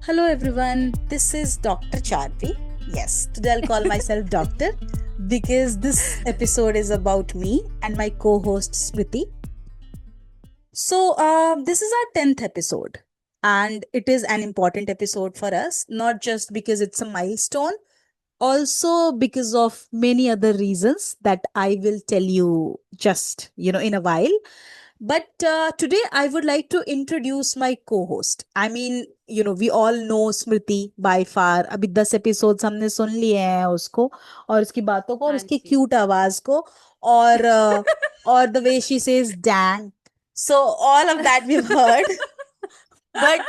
Hello everyone, this is Dr. Charvi. Yes, today I'll call myself Doctor because this episode is about me and my co host Smriti. This is our 10th episode, and it is an important episode for us, not just because it's a milestone, also because of many other reasons that I will tell you just, in a while. But today I would like to introduce my co-host. I mean, we all know Smriti by far. अभी 10 episodes हमने सुन लिए हैं उसको और उसकी बातों को और हाँ उसकी जी cute आवाज को और the way she says dang. So all of that we've heard. But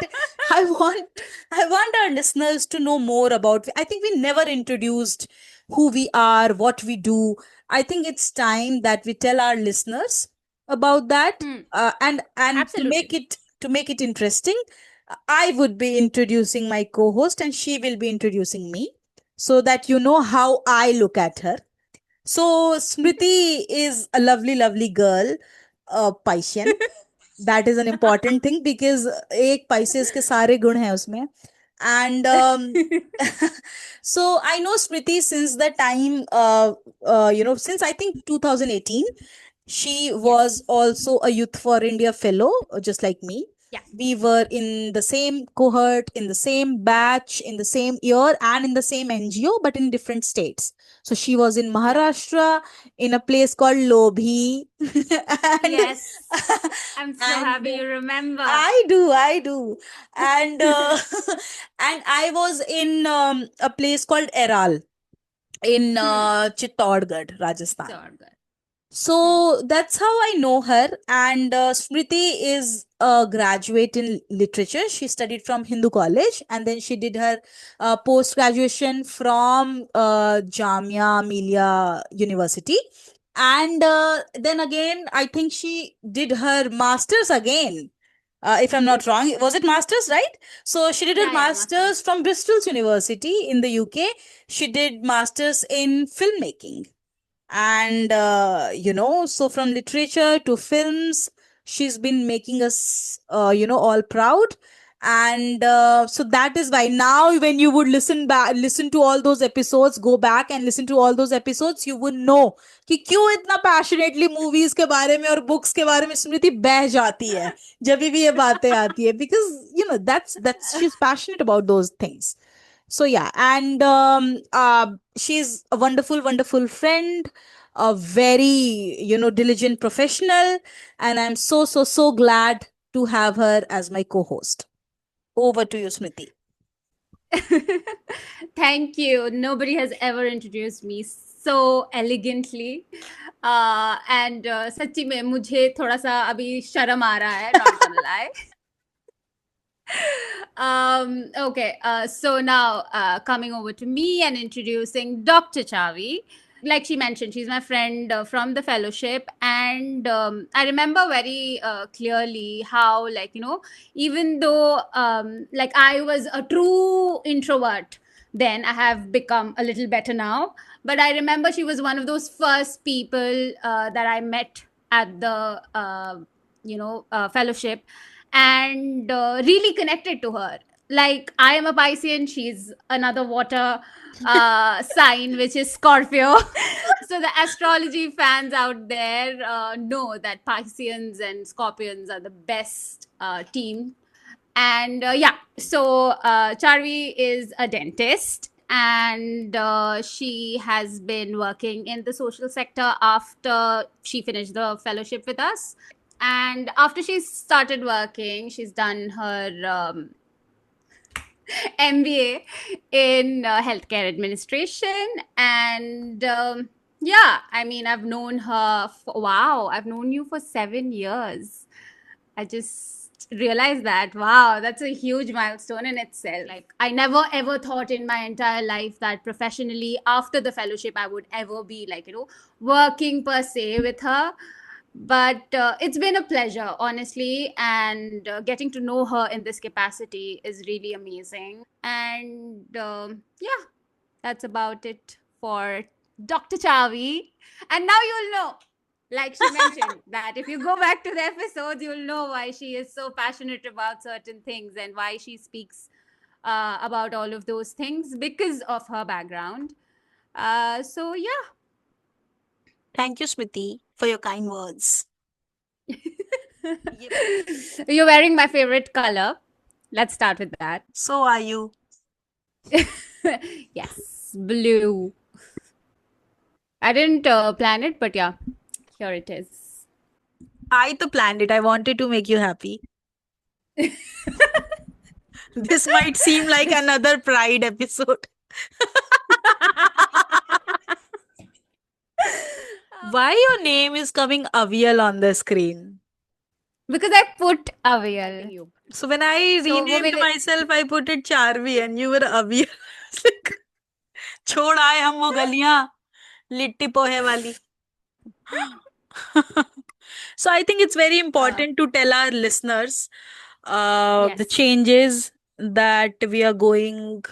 I want I want our listeners to know more about. I think we never introduced who we are, what we do. I think it's time that we tell our listeners about that, Hmm. and Absolutely. to make it interesting, I would be introducing my co-host and she will be introducing me so that you know how I look at her. So Smriti is a lovely, lovely girl, Paisyan. That is an important thing because एक Pisces के सारे गुण हैं उसमें. And so I know Smriti since the time, since I think 2018. She was Yes. also a Youth for India fellow, just like me. Yeah. We were in the same cohort, in the same batch, in the same year, and in the same NGO, but in different states. So she was in Yeah. Maharashtra in a place called Lobhi. and Yes. I'm so and happy you remember. I do. And and I was in a place called Eral in Hmm. Chittorgarh, Rajasthan. So good. Hmm. So that's how I know her. And Smriti is a graduate in literature. She studied from Hindu College and then she did her post graduation from Jamia Millia University. And then again, I think she did her master's again. If I'm not wrong, was it master's, right? So she did her Yeah, masters. master's from Bristol's University in the UK. She did master's in filmmaking. And so from literature to films, she's been making us all proud. And so that is why now when you would listen to all those episodes, go back and listen to all those episodes, you would know कि क्यों इतना passionately movies के बारे में और books के बारे में स्मृति बह जाती है जब भी ये बातें आती है, because that's she's passionate about those things. So yeah, and she's a wonderful, wonderful friend, a very diligent professional, and I'm so so so glad to have her as my co-host. Over to you, Smriti. Thank you. Nobody has ever introduced me so elegantly. And सच्ची में मुझे थोड़ा सा अभी शर्म आ रहा है, not gonna lie. Okay, so now coming over to me and introducing Dr. Chavi. Like she mentioned, she's my friend from the fellowship. And I remember very clearly how, like, even though like I was a true introvert, then I have become a little better now. But I remember she was one of those first people that I met at the, fellowship, and really connected to her. Like, I am a Piscean, she's another water sign, which is Scorpio. So the astrology fans out there know that Pisceans and Scorpions are the best team. And yeah, so Charvi is a dentist, and she has been working in the social sector after she finished the fellowship with us. And after she started working, she's done her MBA in healthcare administration. And yeah, I mean, I've known her wow, I've known you for 7 years. I just realized that, wow, that's a huge milestone in itself. Like, I never ever thought in my entire life that professionally after the fellowship I would ever be, like, working per se with her. But it's been a pleasure, honestly, and getting to know her in this capacity is really amazing. And yeah, that's about it for Dr. Chavi. And now you'll know, like she mentioned, that if you go back to the episodes, you'll know why she is so passionate about certain things and why she speaks about all of those things because of her background. So yeah. Thank you, Smriti, for your kind words. Yep. You're wearing my favorite color. Let's start with that. So are you. Yes, blue. I didn't plan it, but yeah, here it is. I too planned it. I wanted to make you happy. This might seem like another Pride episode. Why your name is coming Avial on the screen? Because I put Avial. So when I So, renamed myself, I put it Charvi and you were Avial. Like, छोड़ आए हम वो गलियां लिट्टी पोहे वाली. So I think it's very important to tell our listeners the Yes. changes that we are going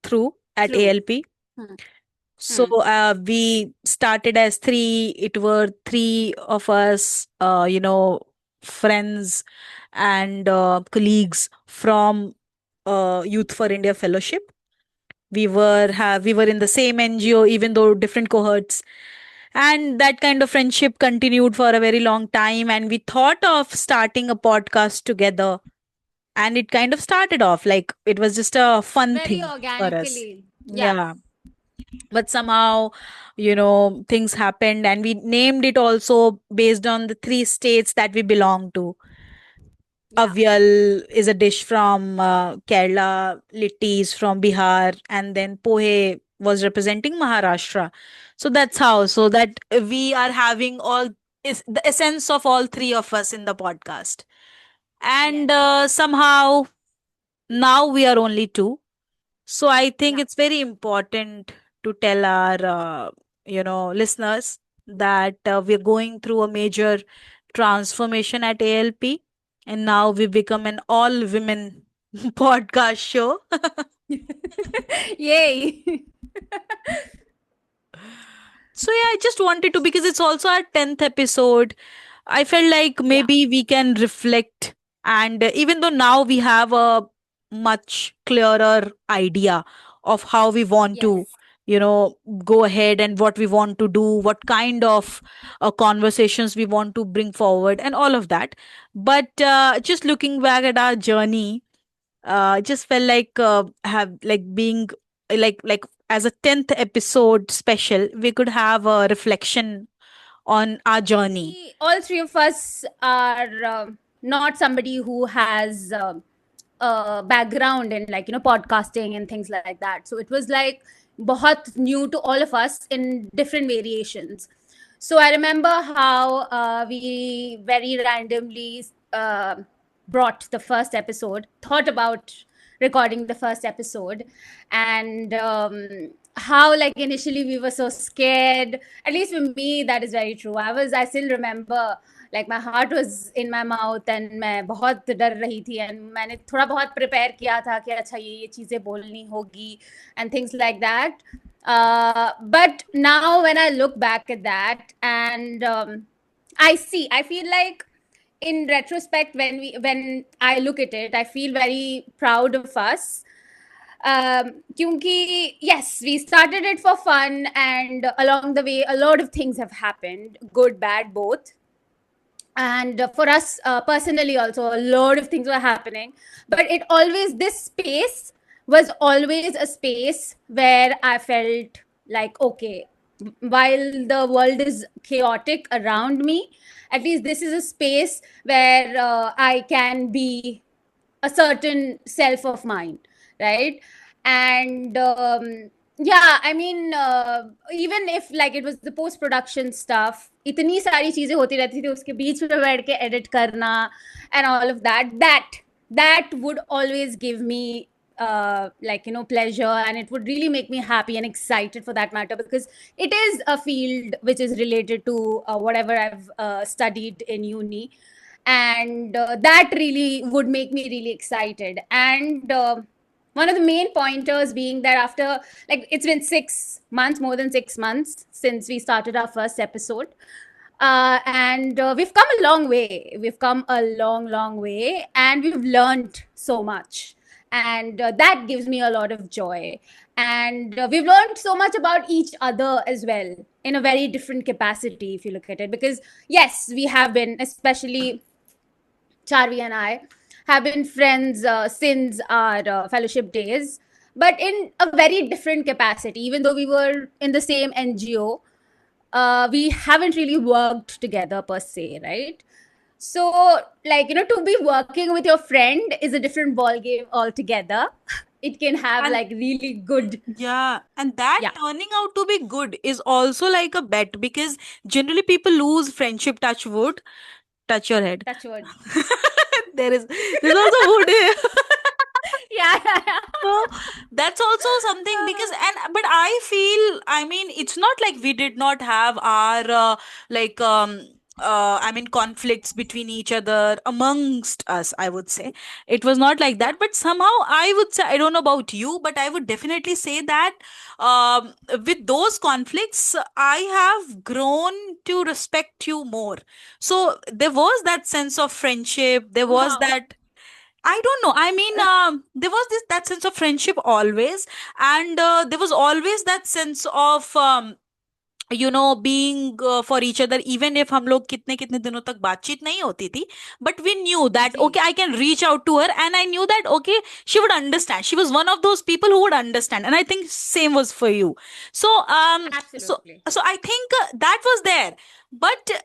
through at True. ALP. Hmm. So we started as three. It were three of us, friends and colleagues from Youth for India Fellowship. We were in the same NGO, even though different cohorts, and that kind of friendship continued for a very long time. And we thought of starting a podcast together, and it kind of started off like it was just a fun Very thing for us. organically. Yeah. But somehow, things happened, and we named it also based on the three states that we belong to. Yeah. Avyal is a dish from Kerala, litti is from Bihar, and then pohe was representing Maharashtra. So that's how. So that we are having all is the essence of all three of us in the podcast, and somehow now we are only two. So I think Yeah. it's very important to tell our listeners that we're going through a major transformation at ALP, and now we become an all women podcast show. Yay. So yeah, I just wanted to, because it's also our 10th episode, I felt like maybe we can reflect, and even though now we have a much clearer idea of how we want to go ahead and what we want to do, what kind of conversations we want to bring forward and all of that. But just looking back at our journey, just felt like have like being like as a 10th episode special, we could have a reflection on our journey. All three of us are not somebody who has a background in podcasting and things like that. So it was like बहुत new to all of us in different variations. So I remember how we very randomly brought the first episode, thought about recording the first episode, and how like initially we were so scared. At least for me, that is very true. I still remember like my heart was in my mouth and मैं बहुत डर रही थी, and मैंने थोड़ा बहुत prepare किया था कि अच्छा ये चीजें बोलनी होगी and things like that. But now when I look back at that and I feel like in retrospect, when I look at it, I feel very proud of us. Kyunki, yes, we started it for fun, and along the way, a lot of things have happened, good, bad, both. And for us personally, also, a lot of things were happening. But this space was always a space where I felt like, okay, while the world is chaotic around me, at least this is a space where I can be a certain self of mine, right? And yeah, I mean, even if like it was the post production stuff, इतनी सारी चीजें होती रहती थी उसके बीच में बैठ के edit करना and all of that would always give me pleasure, and it would really make me happy and excited for that matter, because it is a field which is related to whatever I've studied in uni, and that really would make me really excited. And one of the main pointers being that after like it's been 6 months, more than 6 months since we started our first episode, and we've come a long way. We've come a long way, and we've learned so much. and that gives me a lot of joy. And we've learned so much about each other as well in a very different capacity, if you look at it. Because yes, we have been, especially Charvi and I, have been friends since our fellowship days, but in a very different capacity. Even though we were in the same NGO, we haven't really worked together per se, right? So, like, to be working with your friend is a different ball game altogether. It can have And like really good, yeah, and that yeah, turning out to be good is also like a bet, because generally people lose friendship, touch wood, touch your head. touch wood. There's also wood here. Yeah, yeah, yeah. So that's also something, because but I feel, I mean, it's not like we did not have our like I mean, conflicts between each other amongst us, I would say. It was not like Yeah. that, but somehow I would say, I don't know about you, but I would definitely say that with those conflicts, I have grown to respect you more. So there was that sense of friendship, there was Wow. that, I don't know. I mean, there was this that sense of friendship always, and there was always that sense of being for each other, even if हम लोग कितने कितने दिनों तक बातचीत नहीं होती थी, but we knew that Ji. okay, I can reach out to her, and I knew that okay, she would understand. She was one of those people who would understand, and I think same was for you. So so Absolutely. I think that was there, but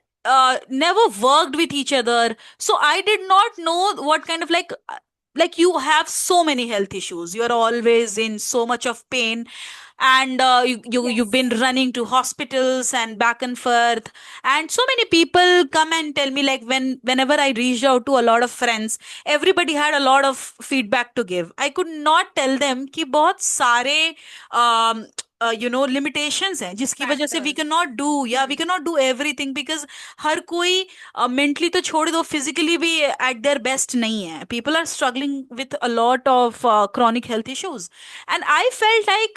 never worked with each other. So I did not know what kind of like you have so many health issues, you are always in so much of pain, and you've been Yes. running to hospitals and back and forth, and so many people come and tell me, like, whenever I reached out to a lot of friends, everybody had a lot of feedback to give. I could not tell them कि बहुत सारे limitations हैं जिसकी वजह से we Factors. cannot do, yeah, we cannot do everything, because हर कोई mentally तो छोड़ दो, physically भी at their best नहीं है. People are struggling with a lot of chronic health issues, and I felt like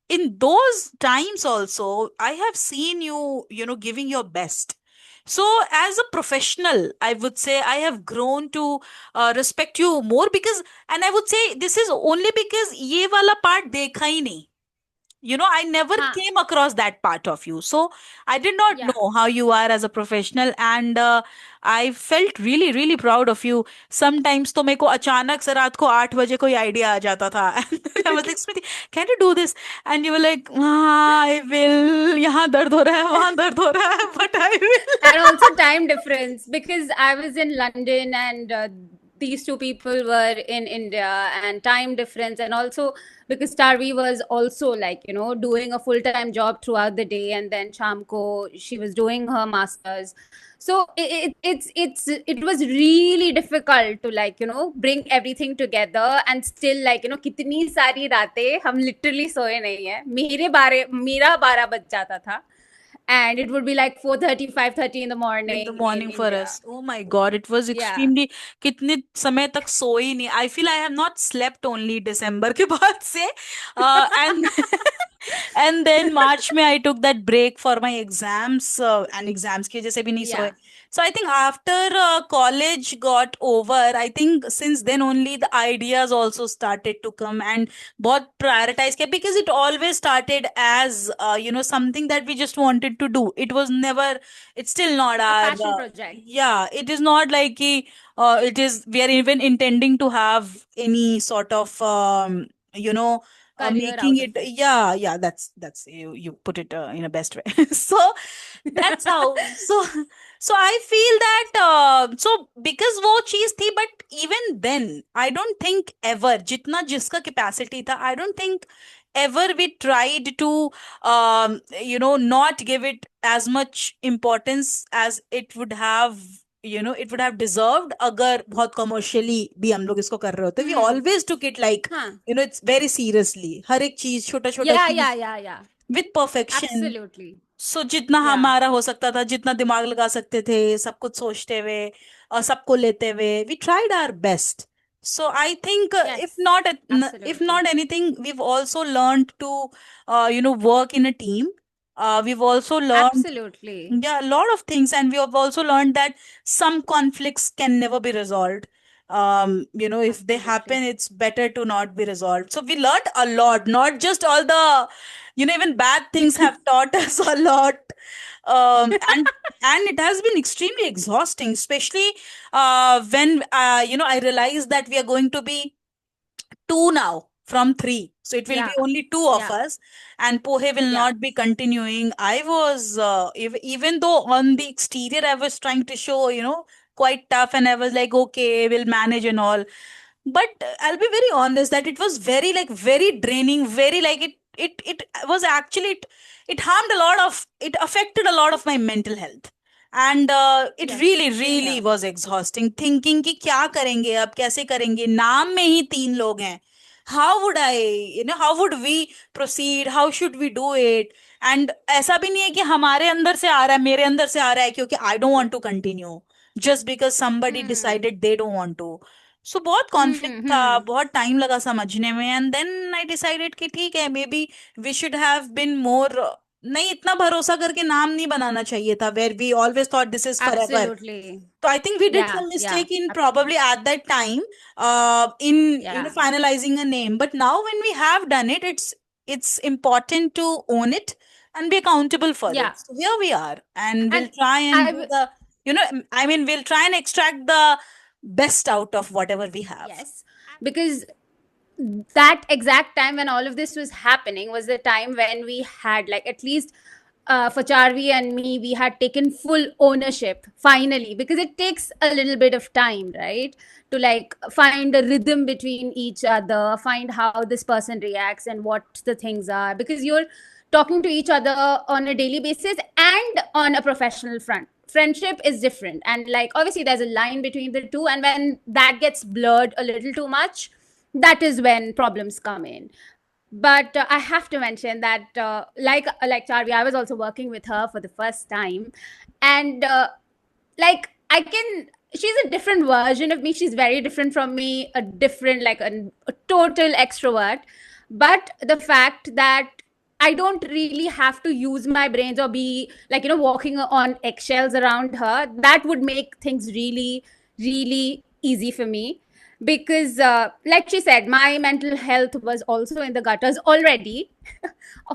in those times also I have seen you, giving your best. So as a professional, I would say I have grown to respect you more, because, and I would say this is only because ये वाला part देखा ही नहीं. I never Huh. came across that part of you. So I did not Yeah. know how you are as a professional, and I felt really really proud of you. Sometimes तो मेरे को अचानक से रात को 8 बजे कोई आइडिया आ जाता था and I was like, Smriti, can you do this? And you were like, हाँ, I will. यहाँ दर्द हो रहा है, वहाँ दर्द हो रहा है, but I will. And also time difference, because I was in London and these two people were in India, and time difference, and also because Tarvi was also like doing a full time job throughout the day, and then Chamko, she was doing her masters. So it was really difficult to bring everything together, and still कितनी सारी रातें हम literally सोए नहीं है. मेरा 12 बज जाता था, and it would be like 4:30, 5:30 in the In the morning in morning for India. us. Oh my God, it was Yeah. extremely. कितने समय तक सोई नहीं. I feel I have not slept only December के बाद से, and and then March में I took that break for my exams, and exams की वजह से भी नहीं सोए. Yeah. So I think after college got over, I think since then only the ideas also started to come, and बहुत prioritize किया, because it always started as something that we just wanted to do. It was never, it's still not A our passion project. yeah, it is not like it is, we are even intending to have any sort of Career making out of it, it. yeah, that's you put it in a best way. So that's how. So I feel that so because वो चीज थी, but even then I don't think ever जितना जिसका capacity था, I don't think ever we tried to not give it as much importance as it would have, it would have deserved अगर बहुत commercially भी हम लोग इसको कर रहे होते. We always took it like, Huh. it's very seriously. हर एक चीज, छोटा छोटा Yeah, चीज yeah, yeah, yeah. with perfection. Absolutely. सो जितना Yeah. हमारा हो सकता था, जितना दिमाग लगा सकते थे, सब कुछ सोचते हुए और सबको लेते हुए, we tried our best. So I think Yes. if Absolutely. not anything, we've also learned to work in a team. We've also learned, Absolutely. yeah, a lot of things, and we have also learned that some conflicts can never be resolved. if they Absolutely. happen, it's better to not be resolved. So we learned a lot, not just all the, even bad things have taught us a lot. And it has been extremely exhausting, especially when I realized that we are going to be two now from three. So it will be Yeah. only two of Yeah. us, and Pohe will Yeah. not be continuing. I was, even though on the exterior I was trying to show, quite tough, and I was like, okay, we'll manage and all. But I'll be very honest that it was very, like, very draining, very, like, it was actually, it harmed a lot of, it affected a lot of my mental health. And it Yes. really Same really here. was exhausting, thinking कि क्या करेंगे अब, कैसे करेंगे, नाम में ही तीन लोग हैं. How would I, how would we proceed, how should we do it? And ऐसा भी नहीं है कि हमारे अंदर से आ रहा है, मेरे अंदर से आ रहा है, क्योंकि I don't want to continue just because somebody Hmm. decided they don't want to. सो बहुत कॉन्फ्लिक्ट Hmm. था, Hmm. बहुत टाइम लगा समझने में, एंड देन आई डिसाइडेड कि ठीक है, maybe we should have been more. नहीं, इतना भरोसा करके नाम नहीं बनाना चाहिए था, where we always thought this is forever. Absolutely. So I think we did Yeah. some Yeah. mistake in probably at that time, in Yeah. finalizing a name. But now when we have done it, it's important to own it and be accountable for Yeah. it. So here we are, and we'll And try and I do w- the, I mean, we'll try and extract the best out of whatever we have. yes, because that exact time when all of this was happening was the time when we had, like, at least for Charvi and me, we had taken full ownership finally, because it takes a little bit of time, right, to like find a rhythm between each other, find how this person reacts and what the things are, because you're talking to each other on a daily basis and on a professional front. Friendship is different, and like obviously there's a line between the two, and when that gets blurred a little too much, that is when problems come in. But I have to mention that like Charvi, I was also working with her for the first time, and like I can, she's a different version of me, she's very different from me, a different, like a total extrovert. But the fact that I don't really have to use my brains or be like, walking on eggshells around her, that would make things really really easy for me. Because like she said, my mental health was also in the gutters already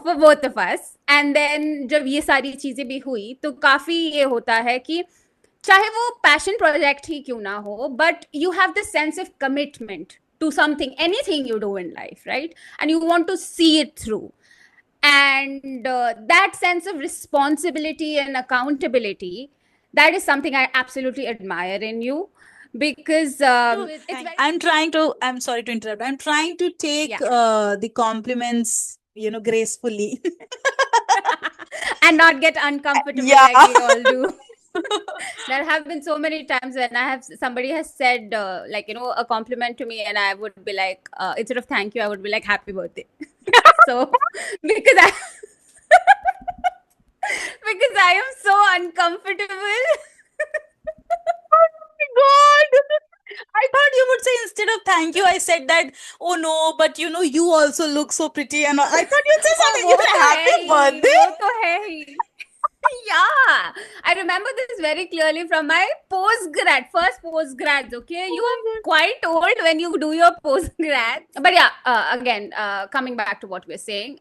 for both of us. And then जब ये सारी चीजें भी हुई तो काफी ये होता है कि चाहे वो पैशन प्रोजेक्ट ही क्यों ना हो, but you have this sense of commitment to something, anything you do in life, right? And you want to see it through. And that sense of responsibility and accountability, that is something I absolutely admire in you. Because it's very I'm sorry to interrupt. I'm trying to take yeah. the compliments, gracefully. And not get uncomfortable Yeah. like we all do. There have been so many times when somebody has said like, a compliment to me, and I would be like, instead of thank you, I would be like, happy birthday. So because I because I am so uncomfortable. God. I thought you would say, instead of thank you, I said that, oh no, but you also look so pretty. And I thought you'd say हाँ, something. वो You say तो है happy ही, birthday. वो तो है ही. Yeah, I remember this very clearly from my first postgrads. Okay, you are quite old when you do your postgrad. But yeah, again, coming back to what we're saying,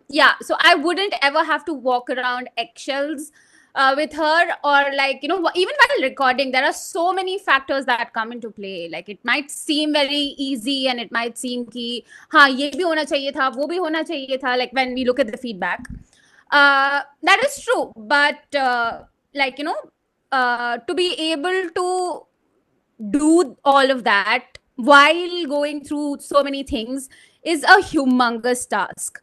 yeah. So I wouldn't ever have to walk around eggshells with her, or like, even while recording, there are so many factors that come into play. Like it might seem very easy, and it might seem कि हाँ ये भी होना चाहिए था, वो भी होना चाहिए था. Like when we look at the feedback. That is true, but like, to be able to do all of that while going through so many things is a humongous task.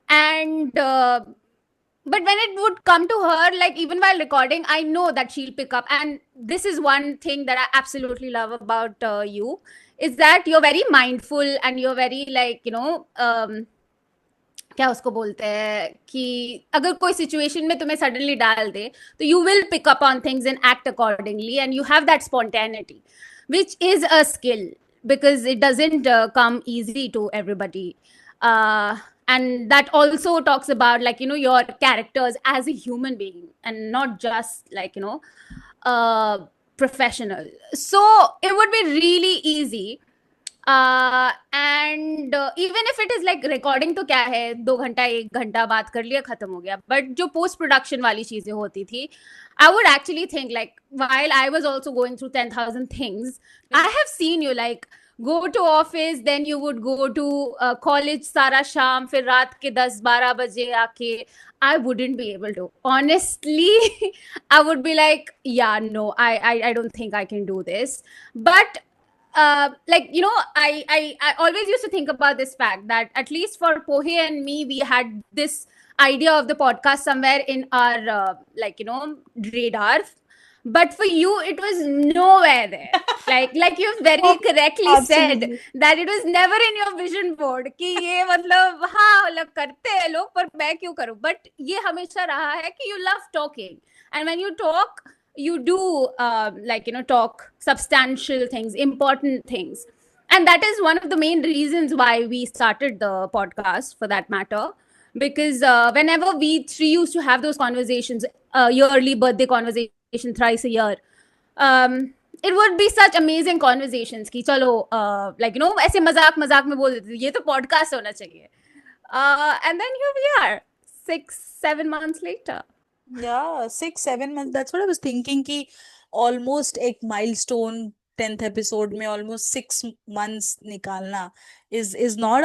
And but when it would come to her, like even while recording, I know that she'll pick up. And this is one thing that I absolutely love about you, is that you're very mindful, and you're very, like, क्या उसको बोलते हैं कि अगर कोई situation में तुम्हें suddenly डाल दे तो you will pick up on things and act accordingly, and you have that spontaneity, which is a skill, because it doesn't come easy to everybody. And that also talks about, like, your characters as a human being, and not just like, professional. So it would be really easy. And even if it is like recording, तो क्या है, 2 घंटा 1 घंटा बात कर लिया, खत्म हो गया. But जो post production वाली चीजें होती थी, I would actually think, like, while I was also going through 10,000 things, I have seen you like go to office, then you would go to college सारा शाम, फिर रात के 10-12 बजे आके. I wouldn't be able to. Honestly, I would be like, yeah, no, I don't think I can do this. But like, you know, I always used to think about this fact that at least for Pohe and me, we had this idea of the podcast somewhere in our like, you know, radar. But for you, it was nowhere there. like you've very correctly said Absolutely. that it was never in your vision board कि ये मतलब हाँ मतलब करते हैं लोग, पर मैं क्यों करूँ. But ये हमेशा रहा है कि you love talking, and when you talk, you do like, you know, talk substantial things, important things. And that is one of the main reasons why we started the podcast, for that matter, because whenever we three used to have those conversations, yearly birthday conversation thrice a year, it would be such amazing conversations कि चलो like, you know, ऐसे मजाक मजाक में बोल देते थे ये तो podcast होना चाहिए. And then here we are 6-7 months later. Yeah, 6-7 months. That's what I was thinking कि almost एक milestone 10th episode में almost 6 months निकालना is not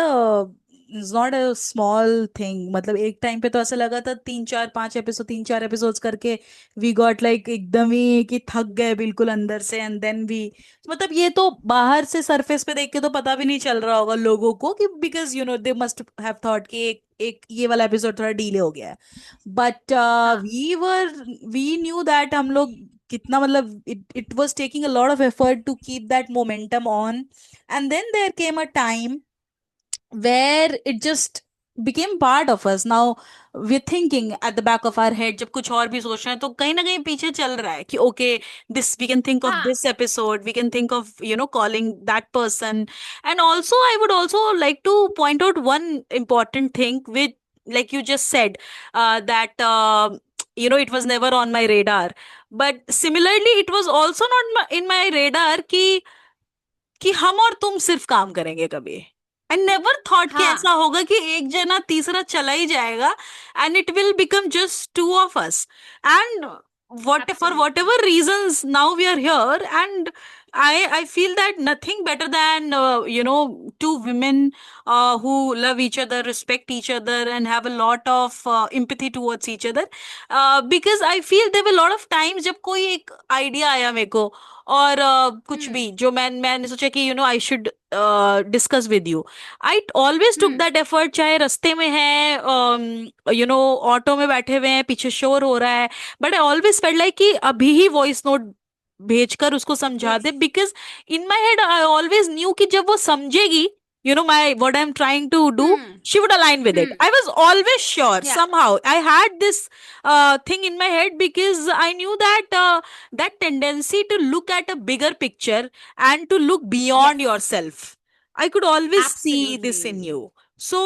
a small thing. मतलब एक टाइम पे तो ऐसा लगा था 3-4-5 एपिसोड्स करके we got like एकदम ही कि थक गए बिल्कुल अंदर से, and then we मतलब ये तो बाहर से सरफेस पे देख के तो पता भी नहीं चल रहा होगा लोगों को कि because you know they must have thought कि एक ये वाला एपिसोड थोड़ा डिले हो गया है. बट हाँ. वी न्यू दैट हम लोग कितना मतलब it was taking a lot of effort to keep that momentum on, and then there came a time where it just became part of us. Now we're thinking at the back of our head, जब कुछ और भी सोच रहे हैं तो कहीं ना कहीं पीछे चल रहा है कि okay, this we can think of हाँ. this episode, we can think of, you know, calling that person. And also I would also like to point out one important thing which, like you just said, that you know, it was never on my radar, but similarly it was also not in my radar कि हम और तुम सिर्फ काम करेंगे कभी. I never thought कि हाँ. ऐसा होगा कि एक जना तीसरा चला ही जाएगा and it will become just two of us. And what for Absolutely. whatever reasons now we are here, and I feel that nothing better than you know, two women who love each other, respect each other, and have a lot of empathy towards each other, because I feel there were a lot of times जब कोई एक idea आया मेरे को और कुछ भी जो मैंने सोचा कि you know I should discuss with you, I always took that effort, चाहे रास्ते में है, यू नो, ऑटो में बैठे हुए हैं, पीछे शोर हो रहा है, but I always felt like कि अभी ही वॉइस नोट भेजकर उसको समझा दे, Yes. Because in my head I always new कि जब वो समझेगी, you know, my what I'm trying to do, she would align with it. I was always sure. Yeah. Somehow I had this thing in my head because I knew that that tendency to look at a bigger picture and to look beyond Yes. yourself, I could always see this in Absolutely. you. So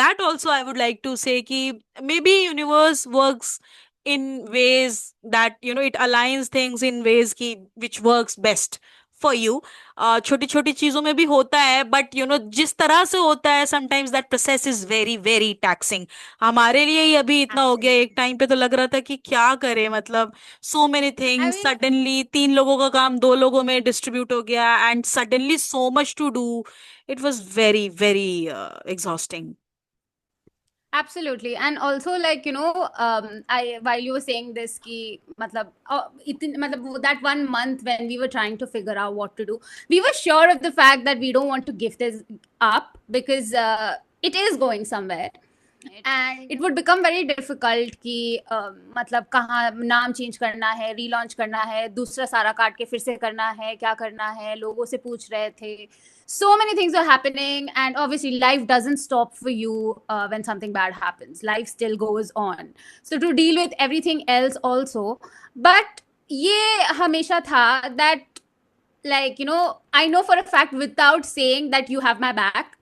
that also I would like to say ki maybe universe works in ways that, you know, it aligns things in ways ki which works best for you. छोटी छोटी चीजों में भी होता है, but you know जिस तरह से होता है sometimes that process is very very taxing. हमारे लिए ही अभी इतना हो गया, एक Absolutely. टाइम पे तो लग रहा था कि क्या करें, मतलब so many I things, mean, suddenly 3 लोगों का काम 2 लोगों में डिस्ट्रीब्यूट हो गया, and suddenly so much to do. It was very very exhausting. absolutely. And also, like, you know, I while you were saying this ki matlab that 1 month when we were trying to figure out what to do, we were sure of the fact that we don't want to give this up because it is going somewhere. And it would become very difficult कि मतलब कहाँ नाम change करना है, relaunch करना है, दूसरा सारा काट के फिर से करना है, क्या करना है, लोगों से पूछ रहे थे. So many things are happening, and obviously life doesn't stop for you when something bad happens. Life still goes on. So to deal with everything else also, but ये हमेशा था that, like, you know, I know for a fact without saying that you have my back,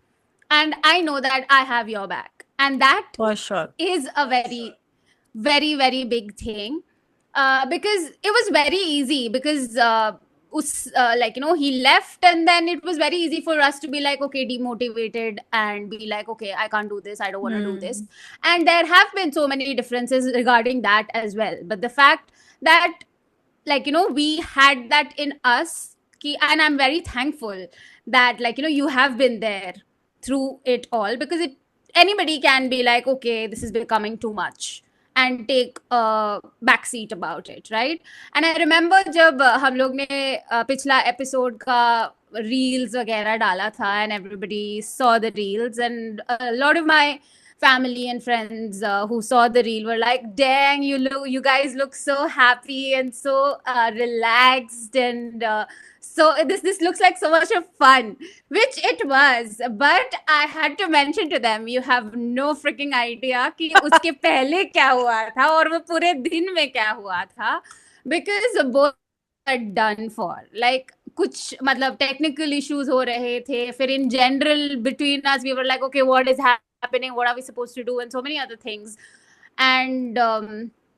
and I know that I have your back. And that For sure. is a very, very, very big thing. Because it was very easy, because like, you know, he left, and then it was very easy for us to be like, okay, demotivated, and be like, okay, I can't do this, I don't want to do this. And there have been so many differences regarding that as well, but the fact that, like, you know, we had that in us, and I'm very thankful that, like, you know, you have been there through it all, because anybody can be like, okay, this is becoming too much, and take a backseat about it, right? And I remember जब हम लोग ने पिछला episode का reels वगैरह डाला था, and everybody saw the reels, and a lot of my family and friends who saw the reel were like, dang, you guys look so happy and so relaxed, and so this looks like so much of fun, which it was. But I had to mention to them, you have no freaking idea कि उसके पहले क्या हुआ था और वो पूरे दिन में क्या हुआ था, because both are done for, like, कुछ मतलब टेक्निकल इश्यूज हो रहे थे, फिर in general between us we were like, okay, what is happening, what are we supposed to do, and so many other things. And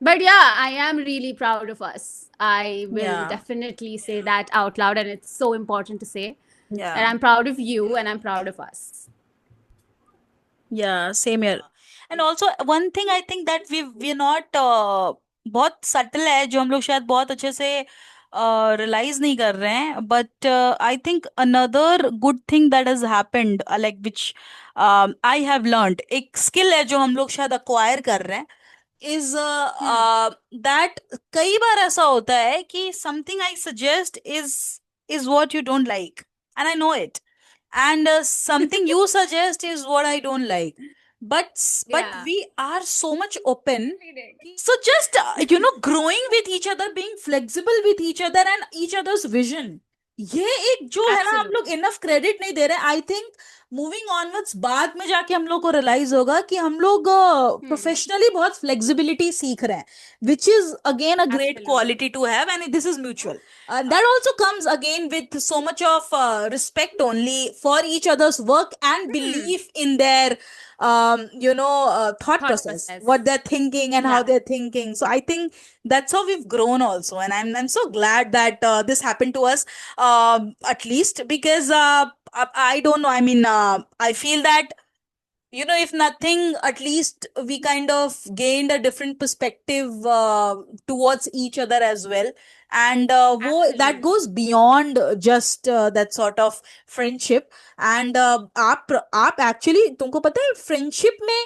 but yeah, I am really proud of us. I will Yeah. definitely say that out loud, and it's so important to say that Yeah. I'm proud of you and I'm proud of us. Yeah, same here. And also one thing I think that we're not बहुत subtle है जो हम लोग शायद बहुत अच्छे से realize नहीं कर रहे हैं, but I think another good thing that has happened, like which I have learned, एक skill है जो हम लोग शायद acquire कर रहे हैं, is that कई बार ऐसा होता है कि something I suggest is what you don't like, and I know it, and something you suggest is what I don't like, but Yeah. we are so much open. So just growing with each other, being flexible with each other and each other's vision, ये एक जो है ना हम लोग Absolutely. Enough credit नहीं दे रहे. I think moving onwards बाद में जाके हम लोग को रियलाइज होगा कि हम लोग प्रोफेशनली बहुत फ्लेक्सिबिलिटी सीख रहे हैं, which is again a great Absolutely. Quality to have, and this is mutual. That also comes again with so much of respect only for each other's work and belief in their thought process, what they're thinking and how Yeah. they're thinking. So I think that's how we've grown also, and I'm so glad that this happened to us, at least because I don't know, I mean, I feel that, if nothing, at least we kind of gained a different perspective towards each other as well. And that goes beyond just that sort of friendship. And आप actually, तुमको पता है friendship में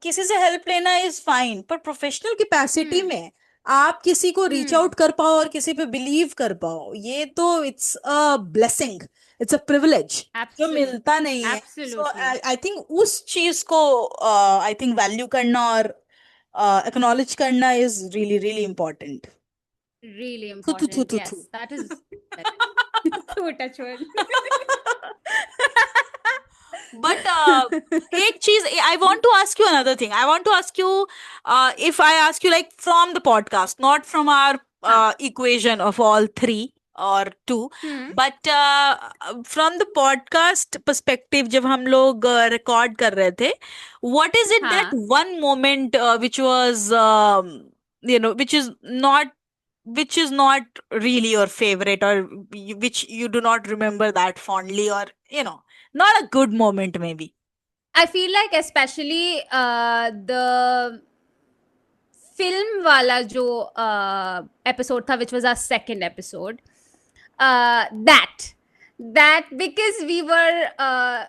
किसी से help लेना is fine, पर professional capacity में आप किसी को रीच आउट कर पाओ और किसी पे बिलीव कर पाओ, ये तो it's a blessing, it's a privilege जो मिलता नहीं है. सो आई थिंक उस चीज को आई थिंक वैल्यू करना और एक्नॉलेज करना is really really important. Really important. Yes, that is touch wood. But एक चीज, I want to ask you another thing. I want to ask you, if I ask you like from the podcast, not from our equation of all three or two, but from the podcast perspective, जब हम लोग record कर रहे थे, what is it that one moment which was which is not really your favorite, or which you do not remember that fondly, or not a good moment maybe? I feel like especially the film wala jo episode tha, which was our second episode, that because we were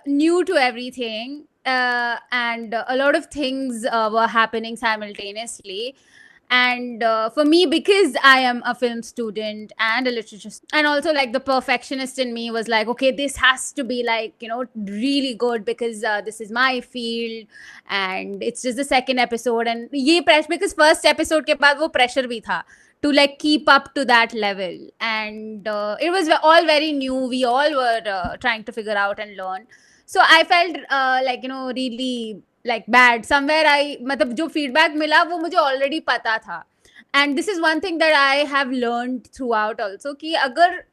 new to everything, and a lot of things were happening simultaneously. And for me, because I am a film student and a literature and also like the perfectionist in me was like, okay, this has to be like, really good, because this is my field, and it's just the second episode, and ye pressure, because first episode ke baad wo pressure bhi tha to like keep up to that level. And it was all very new, we all were trying to figure out and learn. So I felt like, really like bad somewhere. मतलब जो feedback मिला वो मुझे already पता था. And this is one thing that I have learned throughout also, कि अगर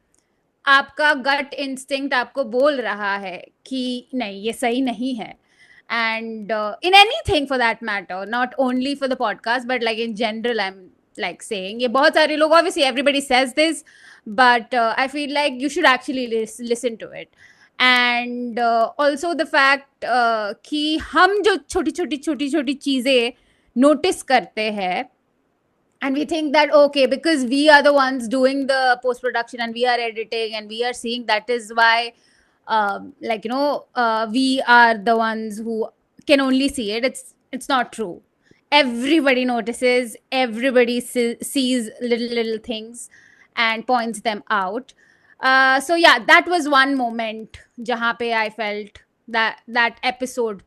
आपका gut instinct आपको बोल रहा है कि नहीं ये सही नहीं है, and in anything for that matter, not only for the podcast but like in general, I'm like saying. ये बहुत सारे लोग, obviously everybody says this, but I feel like you should actually listen to it. And also the fact कि हम जो छोटी छोटी चीजें notice करते हैं, and we think that okay, because we are the ones doing the post production and we are editing and we are seeing, that is why like we are the ones who can only see it. It's not true. Everybody notices, everybody sees little things and points them out. So yeah, that was one moment jahan pe I felt that episode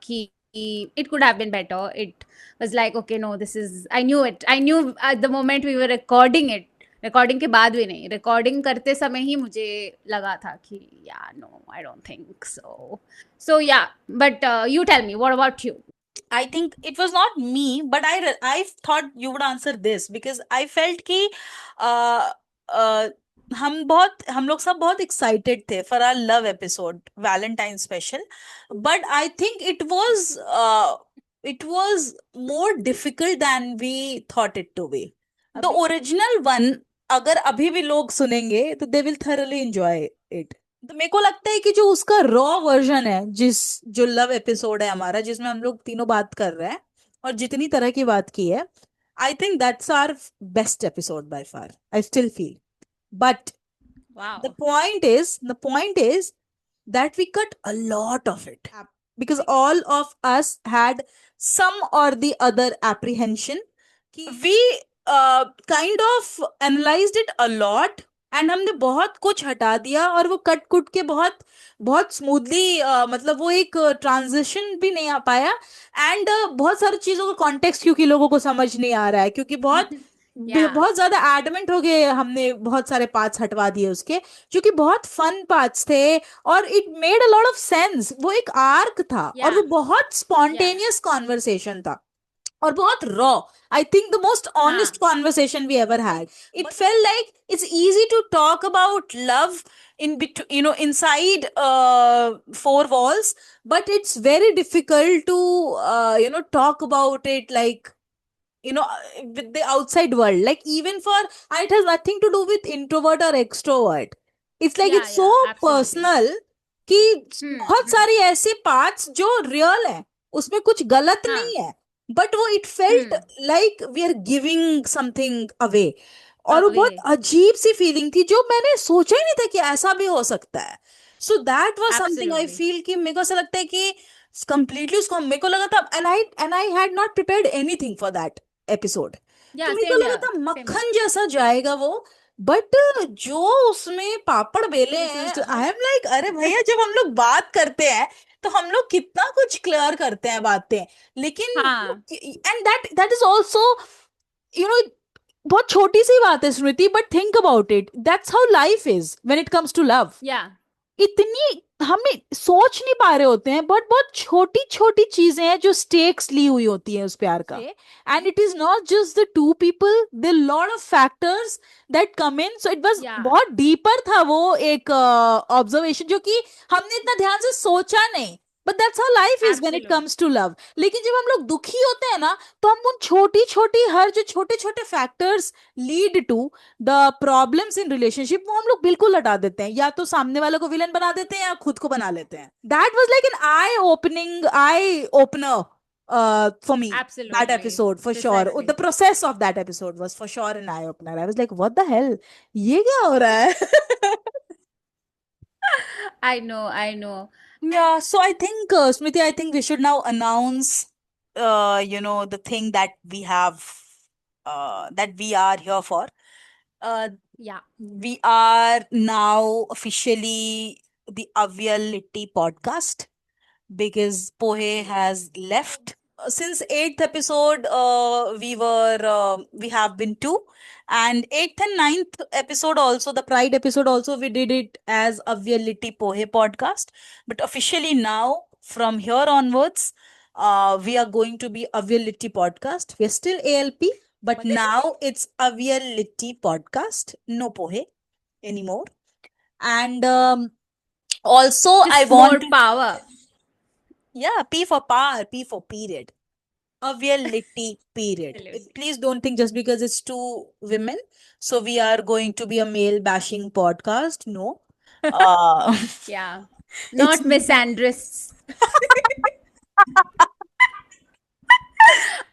ki it could have been better. It was like, okay, no, this is, I knew at the moment we were recording it. Recording के बाद भी नहीं, recording करते समय ही मुझे लगा था कि yeah no, I don't think so yeah, but you tell me, what about you? I think it was not me, but I thought you would answer this because I felt कि uh, uh, हम लोग सब बहुत excited थे for our love episode, Valentine special, but I think it was more difficult than we thought it to be. The original one, अगर अभी भी लोग सुनेंगे तो they will thoroughly enjoy it. तो मेरे को लगता है कि जो उसका रॉ वर्जन है, जो लव एपिसोड है हमारा, जिसमें हम लोग तीनों बात कर रहे हैं और जितनी तरह की बात की है, I think that's our best episode by far, I still feel. But wow, the point is that we cut a lot of it because all of us had some or the other apprehension. We kind of analyzed it a lot and हमने बहुत कुछ हटा दिया और वो cut कुट के बहुत बहुत स्मूथली, मतलब वो एक ट्रांजिशन भी नहीं आ पाया. एंड बहुत सारी चीजों का कॉन्टेक्स्ट क्योंकि लोगों को समझ नहीं आ रहा है, क्योंकि बहुत ज्यादा एडमेंट हो गए हमने, बहुत सारे पार्ट्स हटवा दिए उसके जो कि बहुत फन पार्ट्स थे और it made a lot of sense. वो एक आर्क था और वो बहुत स्पॉन्टेनियस कॉन्वर्सेशन था और बहुत raw. I think the most honest conversation we ever had. It felt like it's easy to talk about love in between, inside four walls, but it's very difficult to, talk about it like, with the outside world. Like even for, it has nothing to do with introvert or extrovert. It's like it's so personal कि बहुत सारी ऐसी parts जो real है, उसमें कुछ गलत नहीं है, बट वो it felt like we are giving something away. और वो बहुत अजीब सी फीलिंग थी जो मैंने सोचा ही नहीं था कि ऐसा भी हो सकता है. So that was something I feel कि मेरे को ऐसा लगता है कि कंप्लीटली उसको, मेरे को लगा था and I had not prepared anything for that episode. तो मेरे को लगा था मक्खन जैसा जाएगा वो, बट जो उसमें पापड़ बेले हैं, आई एम लाइक अरे भैया, जब हम लोग बात करते हैं तो हम लोग कितना कुछ क्लियर करते हैं बातें, लेकिन एंड दैट इज ऑल्सो, बहुत छोटी सी बात है Smriti, but think about it, that's how life is when it comes to love. इतनी हम सोच नहीं पा रहे होते हैं, बट बहुत छोटी छोटी चीजें हैं जो स्टेक्स ली हुई होती है उस प्यार का. And it is not just the two people, there lot of factors that come in. So it was बहुत डीपर था वो एक ऑब्जर्वेशन जो कि हमने इतना ध्यान से सोचा नहीं. But that's how life is when it comes to love. लेकिन जब हम लोग दुखी होते हैं ना, तो हम उन छोटी छोटी, हर जो छोटे छोटे factors lead to the problems in relationship, वो हम लोग बिल्कुल हटा देते हैं. या तो सामने वाले को विलन बना देते हैं या खुद को बना लेते हैं. That was like an eye opener for me. Absolutely. That episode for sure. The process of that episode was for sure an eye opener. I was like, what the hell, ये क्या हो रहा है? I know. Yeah, so I think, Smriti, I think we should now announce, the thing that we have, that we are here for. We are now officially the Avyality podcast because Pohe has left. Since 8th episode, we have been two, and 8th and 9th episode also, the Pride episode also, we did it as Avyality Pohe podcast. But officially now, from here onwards, we are going to be Avyality podcast. We are still ALP, but now it's Avyality podcast, no Pohe anymore. And also, I want more power. Yeah, P for power, P for period. a reality period. Absolutely. Please don't think just because it's two women, so we are going to be a male bashing podcast. No. Uh, Yeah. it's Not misandrists.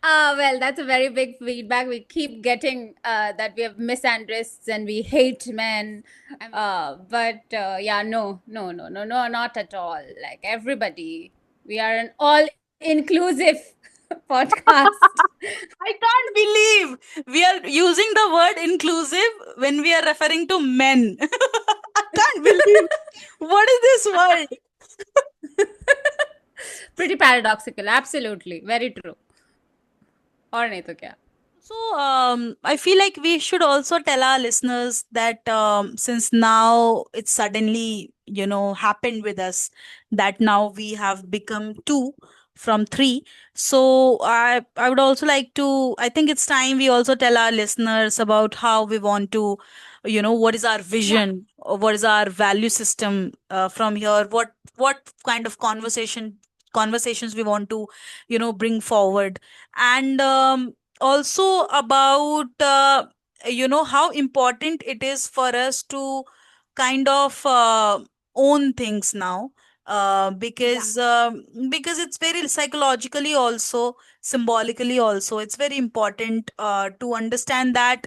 Well, that's a very big feedback. We keep getting that we have misandrists and we hate men. But yeah, no, no, no, no, no, not at all. Like everybody, we are an all inclusive podcast. I can't believe we are using the word inclusive when we are referring to men. I can't believe. What is this word? Pretty paradoxical. Absolutely. Very true. और नहीं तो क्या. So, I feel like we should also tell our listeners that since now it's suddenly, happened with us that now we have become two from three. So, I would also like to, I think it's time we also tell our listeners about how we want to, what is our Yeah. vision, or what is our value system from here, what kind of conversations we want to, bring forward. And also about how important it is for us to kind of own things now, Yeah. because it's very psychologically also, symbolically also, it's very important to understand that,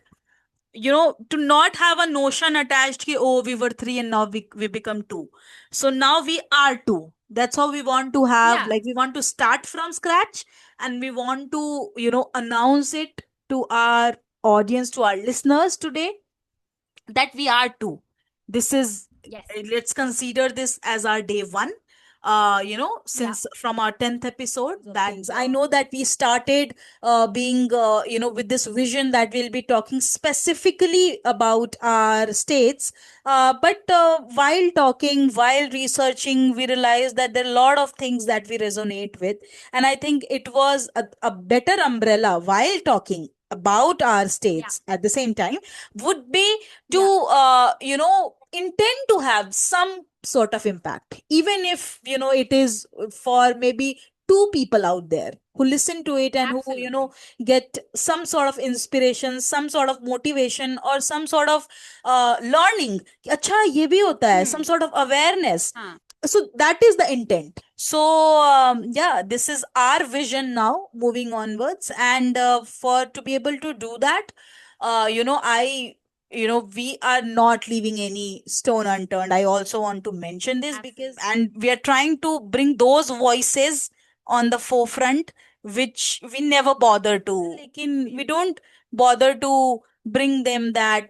to not have a notion attached ki, oh, we were three and now we become two. So now we are two. That's how we want to have, Yeah. like, we want to start from scratch, and we want to, announce it to our audience, to our listeners today, that we are two. This is, Yes. let's consider this as our day one. Yeah. Since from our 10th episode, that I know that we started being, with this vision that we'll be talking specifically about our states. But while talking, while researching, we realized that there are a lot of things that we resonate with. And I think it was a better umbrella while talking about our Yeah. states at the same time would be to, Yeah. intend to have some sort of impact, even if, it is for maybe two people out there who listen to it and who, Absolutely. get some sort of inspiration, some sort of motivation, or some sort of learning. Acha, ye bhi hota hai, some sort of awareness. Huh. So that is the intent. So yeah, this is our vision now moving onwards. And for to be able to do that, I we are not leaving any stone unturned. I also want to mention this, because Absolutely. and we are trying to bring those voices on the forefront which we never bother to, like, we don't bother to bring them that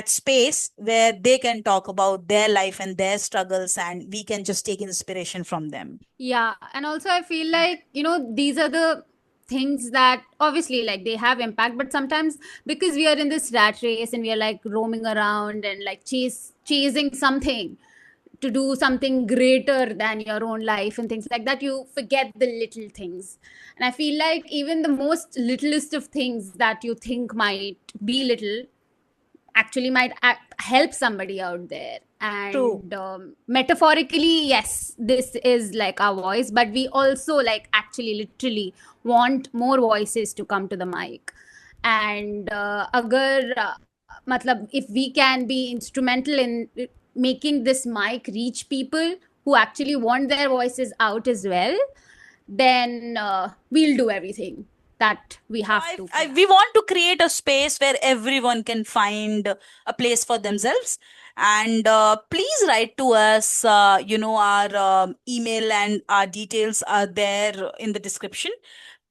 space where they can talk about their life and their struggles, and we can just take inspiration from them. Yeah, and also I feel like, these are the things that obviously like they have impact, but sometimes because we are in this rat race and we are like roaming around and like chasing something to do something greater than your own life and things like that, you forget the little things. And I feel like even the most littlest of things that you think might be little actually might help somebody out there. True. And metaphorically, yes, this is like our voice, but we also like actually literally want more voices to come to the mic. And agar matlab, if we can be instrumental in making this mic reach people who actually want their voices out as well, then we'll do everything that we have to for We that. want to create a space where everyone can find a place for themselves. And please write to us. Our email and our details are there in the description.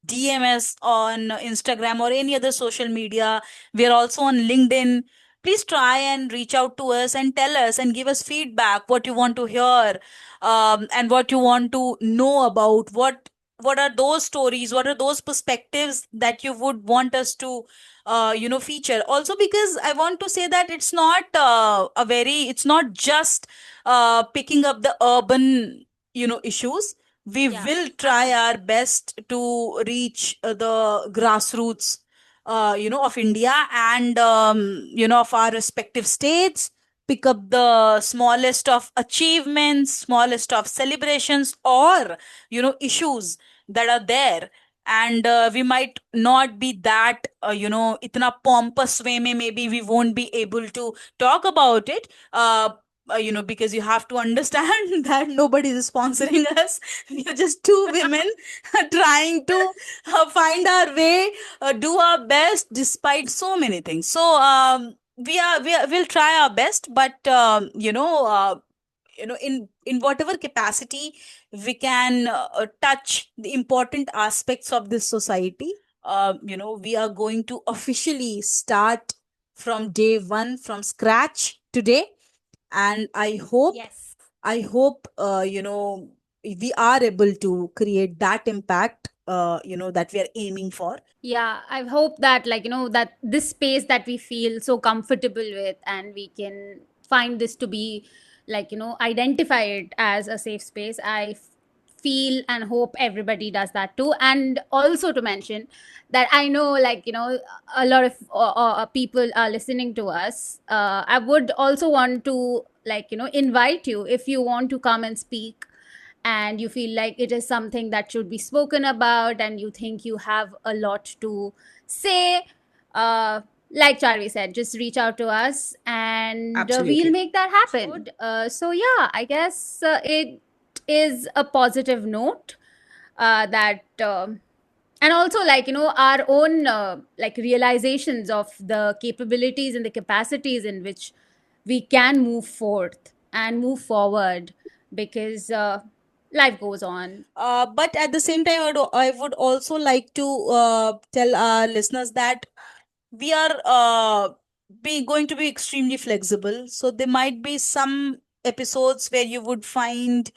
DM us on Instagram or any other social media. We are also on LinkedIn. Please try and reach out to us and tell us and give us feedback, what you want to hear, and what you want to know about. What are those stories? What are those perspectives that you would want us to, feature? Also, because I want to say that it's not it's not just picking up the urban, issues. We Yeah, will try our best to reach the grassroots, of India, and of our respective states. Pick up the smallest of achievements, smallest of celebrations, or issues that are there, and we might not be that itna pompous way mein, maybe we won't be able to talk about it, because you have to understand that nobody is sponsoring us. We are just two women trying to find our way, do our best despite so many things. So we'll try our best, but in whatever capacity we can touch the important aspects of this society. We are going to officially start from day one, from scratch today, and Yes. I hope we are able to create that impact that we are aiming for. Yeah, I hope that, like, that this space that we feel so comfortable with, and we can find this to be, like, identify it as a safe space. Feel and hope everybody does that too. And also to mention that I know, like, a lot of people are listening to us. I would also want to, like, invite you, if you want to come and speak, and you feel like it is something that should be spoken about, and you think you have a lot to say, like Charvi said, just reach out to us, and Absolutely. we'll make that happen. So yeah, I guess it is a positive note, that and also, like, our own like realizations of the capabilities and the capacities in which we can move forth and move forward, because life goes on. But at the same time, I would also like to tell our listeners that we are going to be extremely flexible. So there might be some episodes where you would find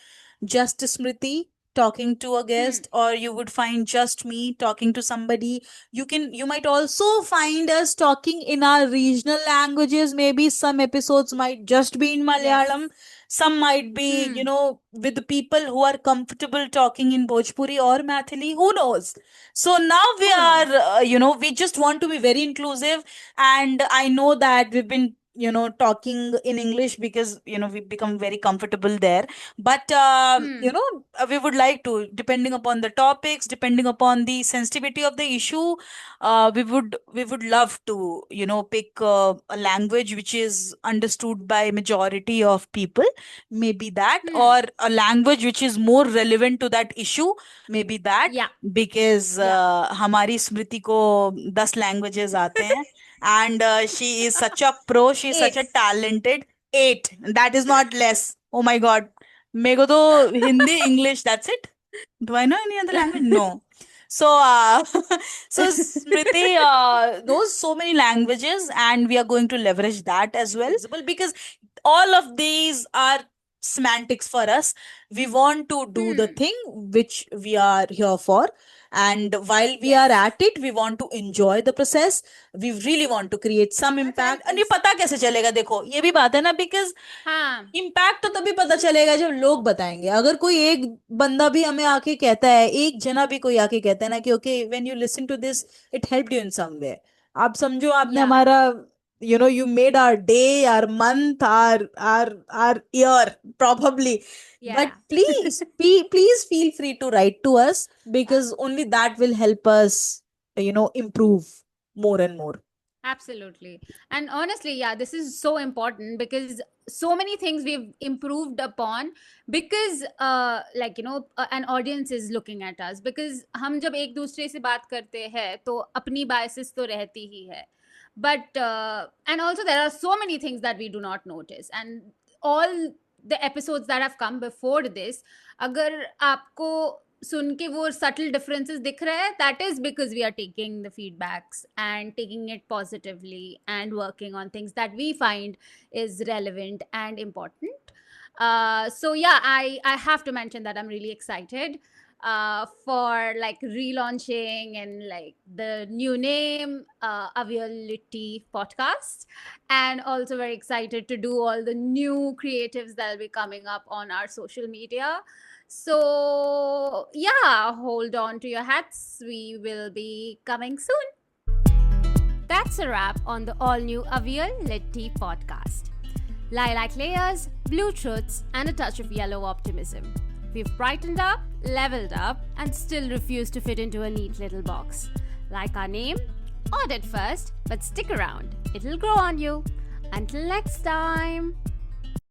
just Smriti talking to a guest, or you would find just me talking to somebody. You might also find us talking in our regional languages. Maybe some episodes might just be in Malayalam. Some might be, with the people who are comfortable talking in Bhojpuri or Mathili. Who knows? So now we are, we just want to be very inclusive. And I know that we've been, talking in English because, we've become very comfortable there. But, we would like to, depending upon the topics, depending upon the sensitivity of the issue, we would love to, pick a language which is understood by majority of people. Maybe that, or a language which is more relevant to that issue. Maybe that, Yeah. because हमारी स्मृति को 10 languages आते हैं, and she is such a pro, she is such a 8. talented 8. That is not less. Oh my god, मेरे को तो Hindi English, that's it. Do I know any other language? No. So, so Smriti knows so many languages, and we are going to leverage that as well, because all of these are semantics for us. We want to do the thing which we are here for, and while we are at it, we want to enjoy the process. We really want to create some impact. And ये पता कैसे चलेगा? देखो, ये भी बात है ना, because हाँ. इम्पैक्ट तो तभी पता चलेगा जब लोग बताएंगे. अगर कोई एक बंदा भी हमें आके कहता है, एक जना भी कोई आके कहता है ना कि okay, when you listen to this it helped you in some way, आप समझो आपने Yeah. हमारा you made our day, our month, our year probably. Yeah. But please, please feel free to write to us, because only that will help us improve more and more. Absolutely. And honestly, yeah, this is so important, because so many things we've improved upon, because an audience is looking at us, because हम जब एक दूसरे से बात करते हैं तो अपनी biases तो रहती ही है, but and also there are so many things that we do not notice, and all the episodes that have come before this, अगर आपको सुन के वो subtle differences दिख रहे हैं, that is because we are taking the feedbacks and taking it positively and working on things that we find is relevant and important. So yeah, I have to mention that I'm really excited for like relaunching and like the new name, Aviality Podcast, and also very excited to do all the new creatives that will be coming up on our social media. So yeah, hold on to your hats. We will be coming soon. That's a wrap on the all-new Aviality Podcast. Lilac layers, blue truths, and a touch of yellow optimism. We've brightened up, leveled up, and still refuse to fit into a neat little box. Like our name? Odd at first, but stick around. It'll grow on you. Until next time.